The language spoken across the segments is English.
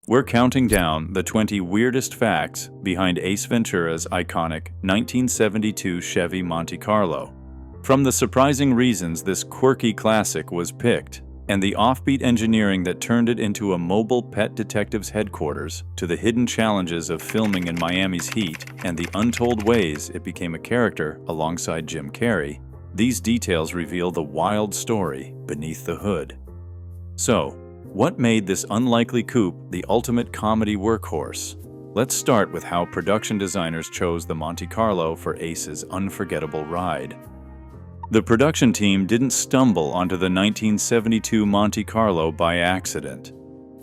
We're counting down the 20 weirdest facts behind Ace Ventura's iconic 1972 Chevy Monte Carlo. From the surprising reasons this quirky classic was picked, and the offbeat engineering that turned it into a mobile pet detective's headquarters, to the hidden challenges of filming in Miami's heat and the untold ways it became a character alongside Jim Carrey, these details reveal the wild story beneath the hood. So, what made this unlikely coupe the ultimate comedy workhorse? Let's start with how production designers chose the Monte Carlo for Ace's unforgettable ride. The production team didn't stumble onto the 1972 Monte Carlo by accident.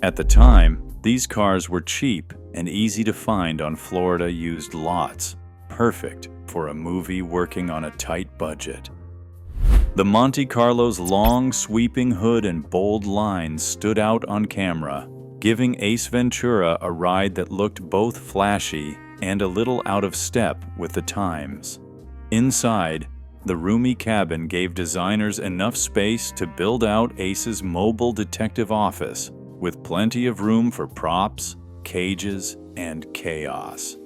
At the time, these cars were cheap and easy to find on Florida used lots, perfect for a movie working on a tight budget. The Monte Carlo's long, sweeping hood and bold lines stood out on camera, giving Ace Ventura a ride that looked both flashy and a little out of step with the times. Inside, the roomy cabin gave designers enough space to build out Ace's mobile detective office, with plenty of room for props, cages, and chaos.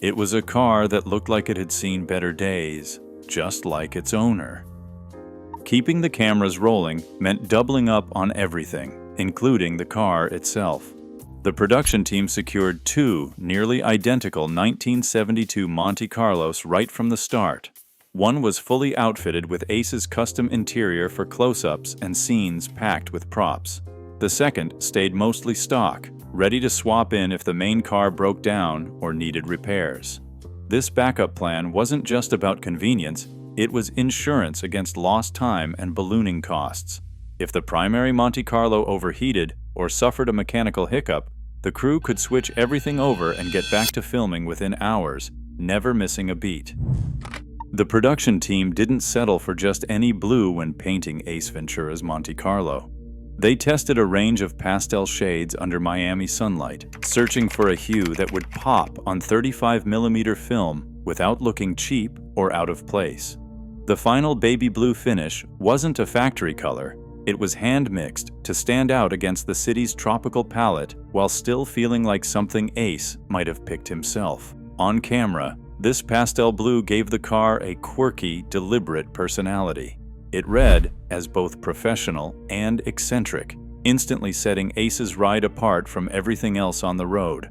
It was a car that looked like it had seen better days, just like its owner. Keeping the cameras rolling meant doubling up on everything, including the car itself. The production team secured two nearly identical 1972 Monte Carlos right from the start. One was fully outfitted with Ace's custom interior for close-ups and scenes packed with props. The second stayed mostly stock, ready to swap in if the main car broke down or needed repairs. This backup plan wasn't just about convenience, it was insurance against lost time and ballooning costs. If the primary Monte Carlo overheated or suffered a mechanical hiccup, the crew could switch everything over and get back to filming within hours, never missing a beat. The production team didn't settle for just any blue when painting Ace Ventura's Monte Carlo. They tested a range of pastel shades under Miami sunlight, searching for a hue that would pop on 35mm film without looking cheap or out of place. The final baby blue finish wasn't a factory color, it was hand-mixed to stand out against the city's tropical palette while still feeling like something Ace might have picked himself. On camera, this pastel blue gave the car a quirky, deliberate personality. It read as both professional and eccentric, instantly setting Ace's ride apart from everything else on the road.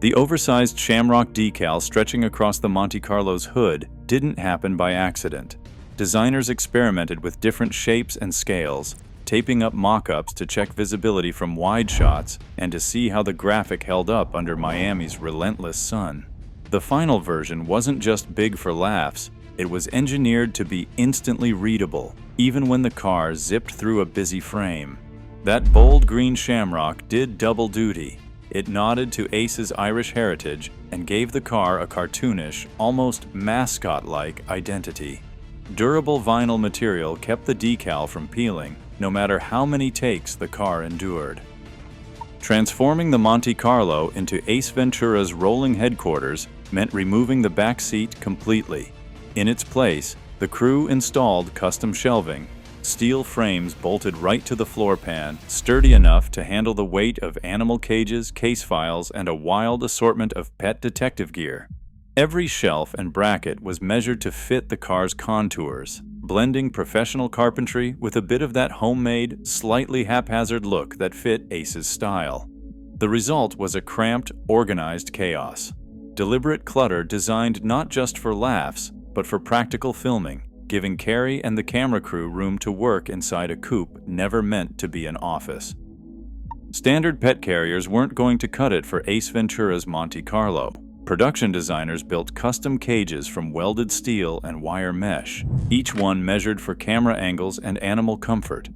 The oversized shamrock decal stretching across the Monte Carlo's hood didn't happen by accident. Designers experimented with different shapes and scales, taping up mock-ups to check visibility from wide shots and to see how the graphic held up under Miami's relentless sun. The final version wasn't just big for laughs, it was engineered to be instantly readable, even when the car zipped through a busy frame. That bold green shamrock did double duty. It nodded to Ace's Irish heritage and gave the car a cartoonish, almost mascot-like identity. Durable vinyl material kept the decal from peeling, no matter how many takes the car endured. Transforming the Monte Carlo into Ace Ventura's rolling headquarters meant removing the back seat completely. In its place, the crew installed custom shelving, steel frames bolted right to the floor pan, sturdy enough to handle the weight of animal cages, case files, and a wild assortment of pet detective gear. Every shelf and bracket was measured to fit the car's contours, blending professional carpentry with a bit of that homemade, slightly haphazard look that fit Ace's style. The result was a cramped, organized chaos. Deliberate clutter designed not just for laughs, but for practical filming, giving Carrey and the camera crew room to work inside a coupe never meant to be an office. Standard pet carriers weren't going to cut it for Ace Ventura's Monte Carlo. Production designers built custom cages from welded steel and wire mesh, each one measured for camera angles and animal comfort.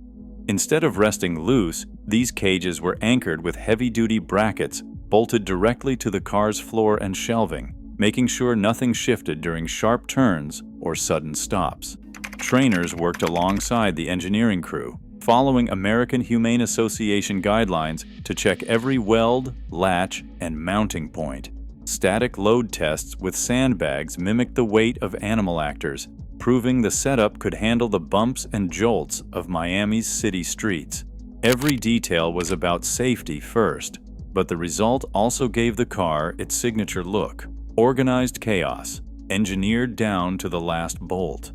Instead of resting loose, these cages were anchored with heavy-duty brackets bolted directly to the car's floor and shelving, making sure nothing shifted during sharp turns or sudden stops. Trainers worked alongside the engineering crew, following American Humane Association guidelines to check every weld, latch, and mounting point. Static load tests with sandbags mimicked the weight of animal actors, proving the setup could handle the bumps and jolts of Miami's city streets. Every detail was about safety first, But the result also gave the car its signature look: organized chaos, engineered down to the last bolt.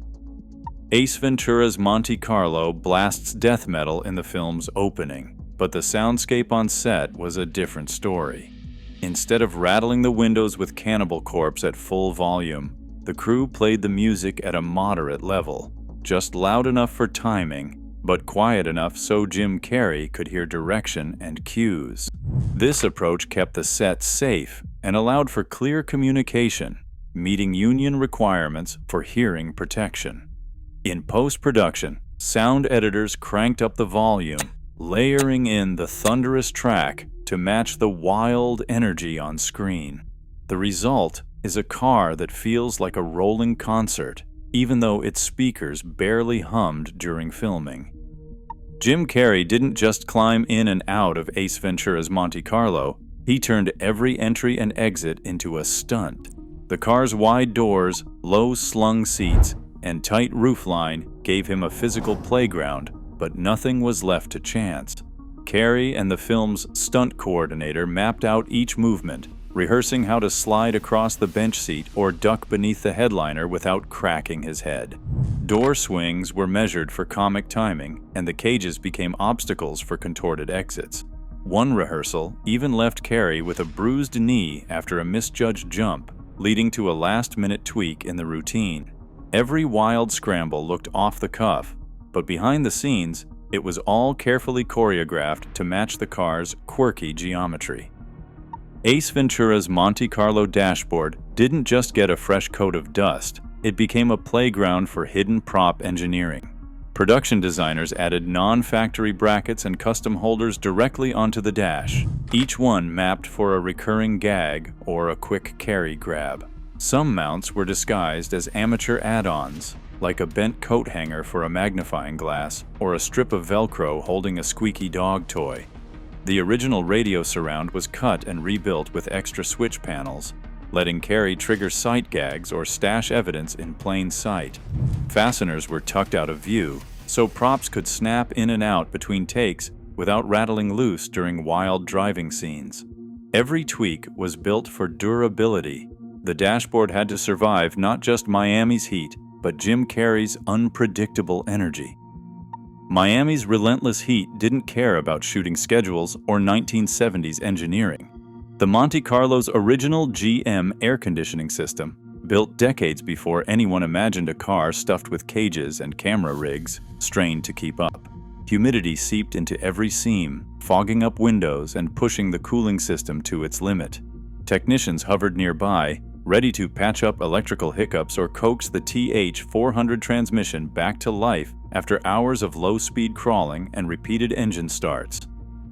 Ace Ventura's Monte Carlo blasts death metal in the film's opening, but the soundscape on set was a different story. Instead of rattling the windows with Cannibal Corpse at full volume, the crew played the music at a moderate level, just loud enough for timing, but quiet enough so Jim Carrey could hear direction and cues. This approach kept the set safe and allowed for clear communication, meeting union requirements for hearing protection. In post-production, sound editors cranked up the volume, layering in the thunderous track to match the wild energy on screen. The result is a car that feels like a rolling concert, even though its speakers barely hummed during filming. Jim Carrey didn't just climb in and out of Ace Ventura's Monte Carlo, he turned every entry and exit into a stunt. The car's wide doors, low slung seats, and tight roofline gave him a physical playground, but nothing was left to chance. Carrey and the film's stunt coordinator mapped out each movement, rehearsing how to slide across the bench seat or duck beneath the headliner without cracking his head. Door swings were measured for comic timing, and the cages became obstacles for contorted exits. One rehearsal even left Carrey with a bruised knee after a misjudged jump, leading to a last-minute tweak in the routine. Every wild scramble looked off the cuff, but behind the scenes, it was all carefully choreographed to match the car's quirky geometry. Ace Ventura's Monte Carlo dashboard didn't just get a fresh coat of dust, it became a playground for hidden prop engineering. Production designers added non-factory brackets and custom holders directly onto the dash, each one mapped for a recurring gag or a quick carry grab. Some mounts were disguised as amateur add-ons, like a bent coat hanger for a magnifying glass or a strip of Velcro holding a squeaky dog toy. The original radio surround was cut and rebuilt with extra switch panels, letting Carrey trigger sight gags or stash evidence in plain sight. Fasteners were tucked out of view, so props could snap in and out between takes without rattling loose during wild driving scenes. Every tweak was built for durability. The dashboard had to survive not just Miami's heat, but Jim Carrey's unpredictable energy. Miami's relentless heat didn't care about shooting schedules or 1970s engineering. The Monte Carlo's original GM air conditioning system, built decades before anyone imagined a car stuffed with cages and camera rigs, strained to keep up. Humidity seeped into every seam, fogging up windows and pushing the cooling system to its limit. Technicians hovered nearby, ready to patch up electrical hiccups or coax the TH400 transmission back to life after hours of low-speed crawling and repeated engine starts.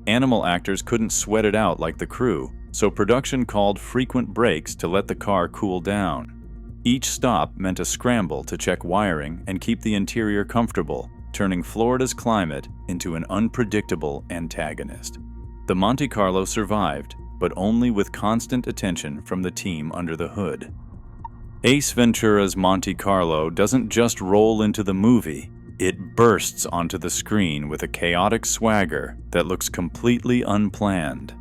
Animal actors couldn't sweat it out like the crew, so production called frequent breaks to let the car cool down. Each stop meant a scramble to check wiring and keep the interior comfortable, turning Florida's climate into an unpredictable antagonist. The Monte Carlo survived, but only with constant attention from the team under the hood. Ace Ventura's Monte Carlo doesn't just roll into the movie, it bursts onto the screen with a chaotic swagger that looks completely unplanned.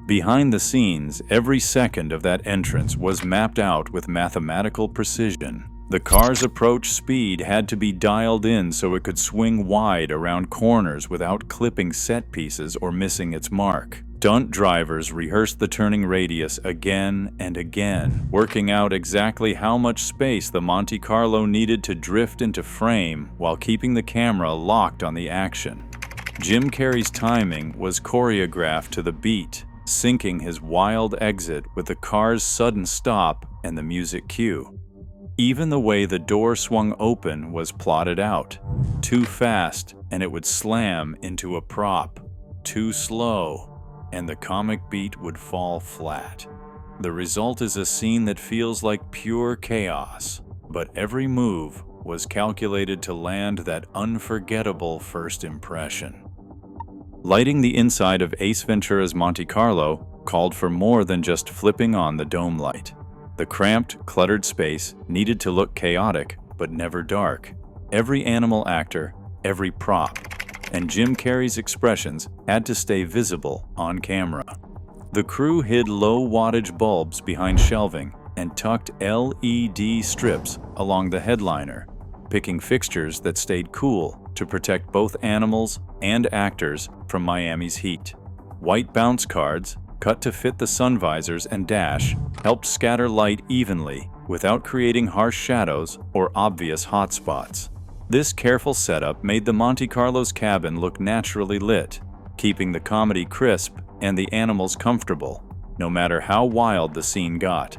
Behind the scenes, every second of that entrance was mapped out with mathematical precision. The car's approach speed had to be dialed in so it could swing wide around corners without clipping set pieces or missing its mark. Stunt drivers rehearsed the turning radius again and again, working out exactly how much space the Monte Carlo needed to drift into frame while keeping the camera locked on the action. Jim Carrey's timing was choreographed to the beat, syncing his wild exit with the car's sudden stop and the music cue. Even the way the door swung open was plotted out. Too fast, and it would slam into a prop. Too slow, and the comic beat would fall flat. The result is a scene that feels like pure chaos, but every move was calculated to land that unforgettable first impression. Lighting the inside of Ace Ventura's Monte Carlo called for more than just flipping on the dome light. The cramped, cluttered space needed to look chaotic, but never dark. Every animal actor, every prop, and Jim Carrey's expressions had to stay visible on camera. The crew hid low-wattage bulbs behind shelving and tucked LED strips along the headliner, picking fixtures that stayed cool to protect both animals and actors from Miami's heat. White bounce cards, cut to fit the sun visors and dash, helped scatter light evenly without creating harsh shadows or obvious hotspots. This careful setup made the Monte Carlo's cabin look naturally lit, keeping the comedy crisp and the animals comfortable, no matter how wild the scene got.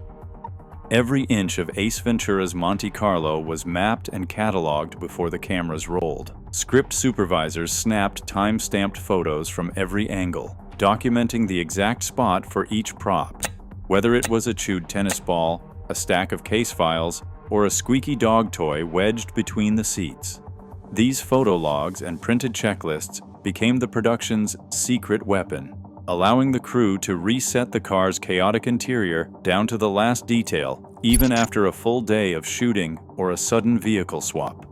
Every inch of Ace Ventura's Monte Carlo was mapped and cataloged before the cameras rolled. Script supervisors snapped time-stamped photos from every angle, documenting the exact spot for each prop. Whether it was a chewed tennis ball, a stack of case files, or a squeaky dog toy wedged between the seats. These photo logs and printed checklists became the production's secret weapon, allowing the crew to reset the car's chaotic interior down to the last detail, even after a full day of shooting or a sudden vehicle swap.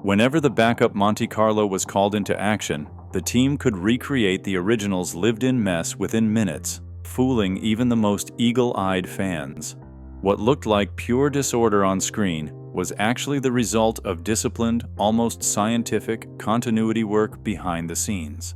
Whenever the backup Monte Carlo was called into action, the team could recreate the original's lived-in mess within minutes, fooling even the most eagle-eyed fans. What looked like pure disorder on screen was actually the result of disciplined, almost scientific continuity work behind the scenes.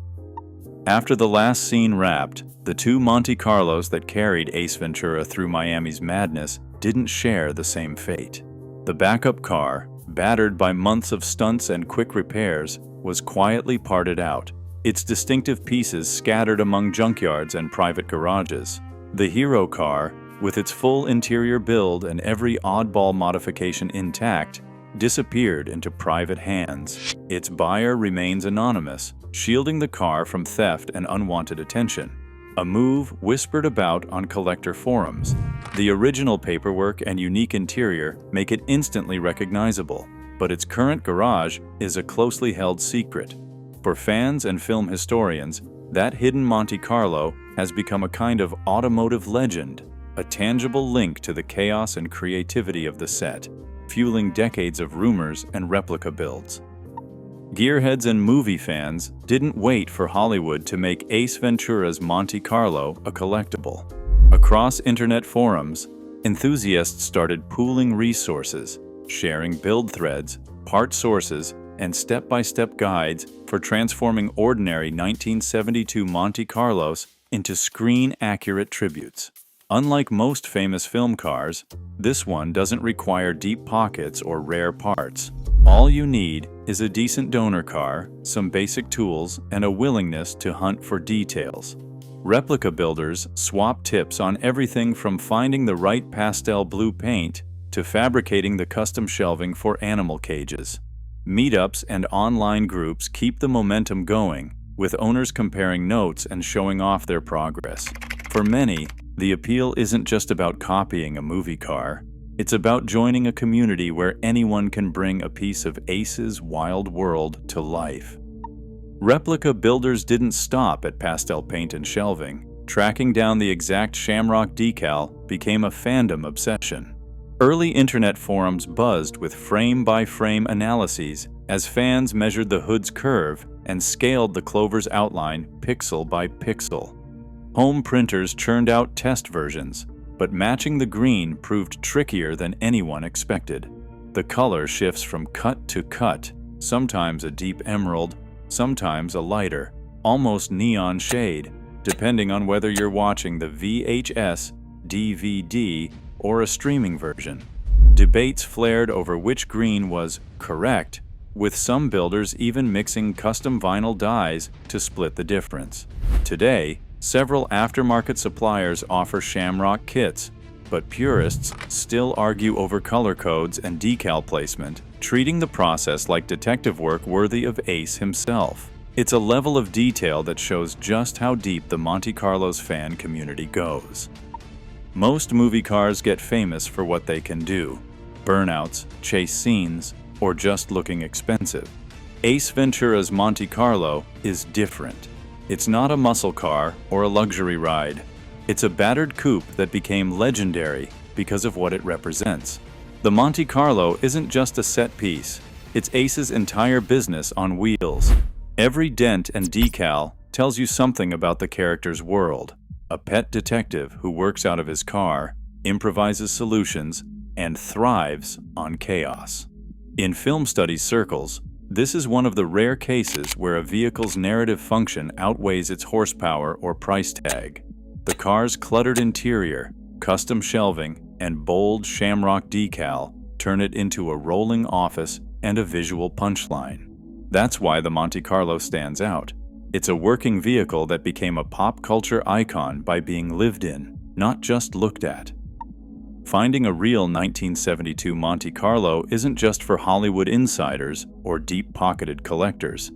After the last scene wrapped, the two Monte Carlos that carried Ace Ventura through Miami's madness didn't share the same fate. The backup car, battered by months of stunts and quick repairs, was quietly parted out, its distinctive pieces scattered among junkyards and private garages. The hero car, with its full interior build and every oddball modification intact, disappeared into private hands. Its buyer remains anonymous, shielding the car from theft and unwanted attention, a move whispered about on collector forums. The original paperwork and unique interior make it instantly recognizable, but its current garage is a closely held secret. For fans and film historians, that hidden Monte Carlo has become a kind of automotive legend, a tangible link to the chaos and creativity of the set, fueling decades of rumors and replica builds. Gearheads and movie fans didn't wait for Hollywood to make Ace Ventura's Monte Carlo a collectible. Across internet forums, enthusiasts started pooling resources, sharing build threads, part sources, and step-by-step guides for transforming ordinary 1972 Monte Carlos into screen-accurate tributes. Unlike most famous film cars, this one doesn't require deep pockets or rare parts. All you need is a decent donor car, some basic tools, and a willingness to hunt for details. Replica builders swap tips on everything from finding the right pastel blue paint to fabricating the custom shelving for animal cages. Meetups and online groups keep the momentum going, with owners comparing notes and showing off their progress. For many, the appeal isn't just about copying a movie car. It's about joining a community where anyone can bring a piece of Ace's wild world to life. Replica builders didn't stop at pastel paint and shelving. Tracking down the exact shamrock decal became a fandom obsession. Early internet forums buzzed with frame-by-frame analyses as fans measured the hood's curve and scaled the clover's outline pixel by pixel. Home printers churned out test versions, but matching the green proved trickier than anyone expected. The color shifts from cut to cut, sometimes a deep emerald, sometimes a lighter, almost neon shade, depending on whether you're watching the VHS, DVD, or a streaming version. Debates flared over which green was correct, with some builders even mixing custom vinyl dyes to split the difference. Today, several aftermarket suppliers offer shamrock kits, but purists still argue over color codes and decal placement, treating the process like detective work worthy of Ace himself. It's a level of detail that shows just how deep the Monte Carlo's fan community goes. Most movie cars get famous for what they can do: burnouts, chase scenes, or just looking expensive. Ace Ventura's Monte Carlo is different. It's not a muscle car or a luxury ride. It's a battered coupe that became legendary because of what it represents. The Monte Carlo isn't just a set piece. It's Ace's entire business on wheels. Every dent and decal tells you something about the character's world. a pet detective who works out of his car, improvises solutions, and thrives on chaos. In film studies circles, this is one of the rare cases where a vehicle's narrative function outweighs its horsepower or price tag. The car's cluttered interior, custom shelving, and bold shamrock decal turn it into a rolling office and a visual punchline. That's why the Monte Carlo stands out. It's a working vehicle that became a pop culture icon by being lived in, not just looked at. Finding a real 1972 Monte Carlo isn't just for Hollywood insiders or deep-pocketed collectors.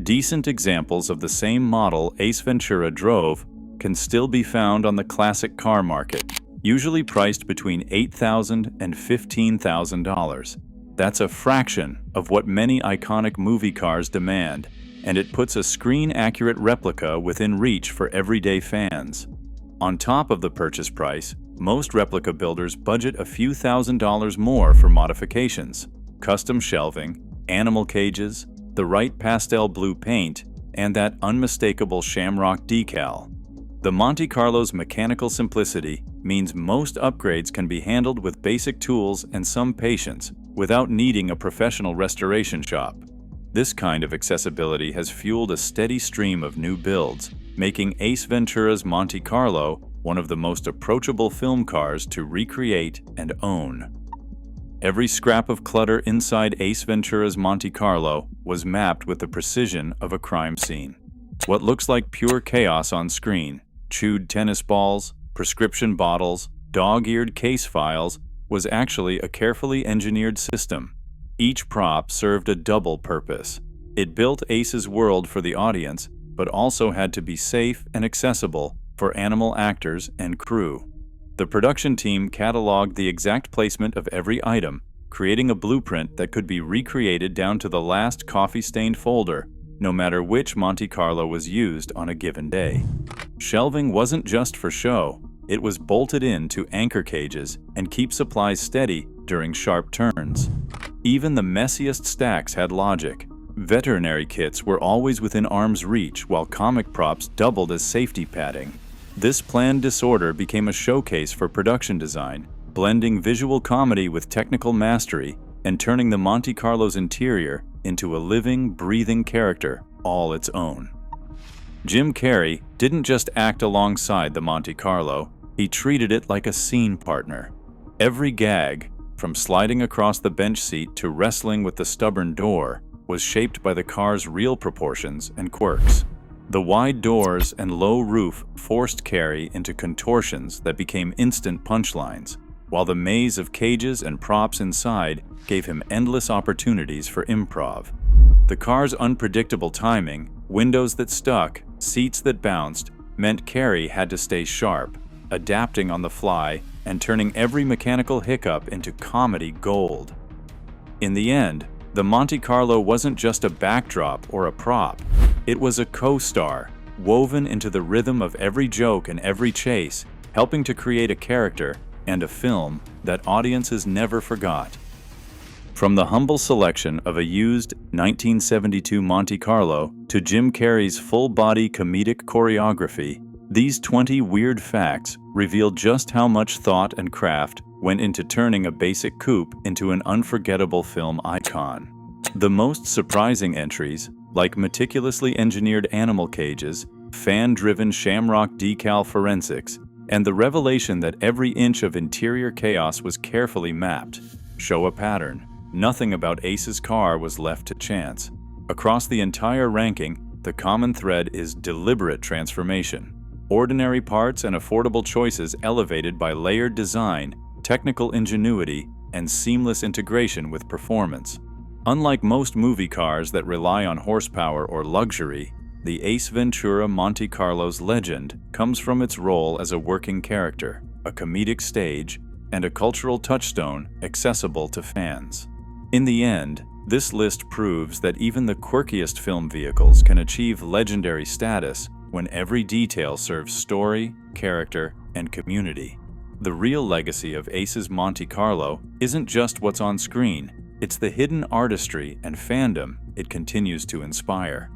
Decent examples of the same model Ace Ventura drove can still be found on the classic car market, usually priced between $8,000 and $15,000. That's a fraction of what many iconic movie cars demand, and it puts a screen-accurate replica within reach for everyday fans. On top of the purchase price, most replica builders budget a few $1,000s more for modifications, custom shelving, animal cages, the right pastel blue paint, and that unmistakable shamrock decal. The Monte Carlo's mechanical simplicity means most upgrades can be handled with basic tools and some patience without needing a professional restoration shop. This kind of accessibility has fueled a steady stream of new builds, making Ace Ventura's Monte Carlo one of the most approachable film cars to recreate and own. Every scrap of clutter inside Ace Ventura's Monte Carlo was mapped with the precision of a crime scene. What looks like pure chaos on screen, chewed tennis balls, prescription bottles, dog-eared case files, was actually a carefully engineered system. Each prop served a double purpose. It built Ace's world for the audience, but also had to be safe and accessible for animal actors and crew. The production team cataloged the exact placement of every item, creating a blueprint that could be recreated down to the last coffee-stained folder, no matter which Monte Carlo was used on a given day. Shelving wasn't just for show. It was bolted into anchor cages and keep supplies steady during sharp turns. Even the messiest stacks had logic. Veterinary kits were always within arm's reach, while comic props doubled as safety padding. This planned disorder became a showcase for production design, blending visual comedy with technical mastery and turning the Monte Carlo's interior into a living, breathing character all its own. Jim Carrey didn't just act alongside the Monte Carlo, he treated it like a scene partner. Every gag, from sliding across the bench seat to wrestling with the stubborn door, was shaped by the car's real proportions and quirks. The wide doors and low roof forced Carrey into contortions that became instant punchlines, while the maze of cages and props inside gave him endless opportunities for improv. The car's unpredictable timing, windows that stuck, seats that bounced, meant Carrey had to stay sharp, adapting on the fly and turning every mechanical hiccup into comedy gold. In the end, the Monte Carlo wasn't just a backdrop or a prop. It was a co-star, woven into the rhythm of every joke and every chase, helping to create a character and a film that audiences never forgot. From the humble selection of a used 1972 Monte Carlo to Jim Carrey's full-body comedic choreography, these 20 weird facts reveal just how much thought and craft went into turning a basic coupe into an unforgettable film icon. The most surprising entries, like meticulously engineered animal cages, fan-driven shamrock decal forensics, and the revelation that every inch of interior chaos was carefully mapped, show a pattern. Nothing about Ace's car was left to chance. Across the entire ranking, the common thread is deliberate transformation. Ordinary parts and affordable choices elevated by layered design, technical ingenuity, and seamless integration with performance. Unlike most movie cars that rely on horsepower or luxury, the Ace Ventura Monte Carlo's legend comes from its role as a working character, a comedic stage, and a cultural touchstone accessible to fans. In the end, this list proves that even the quirkiest film vehicles can achieve legendary status when every detail serves story, character, and community. The real legacy of Ace's Monte Carlo isn't just what's on screen, it's the hidden artistry and fandom it continues to inspire.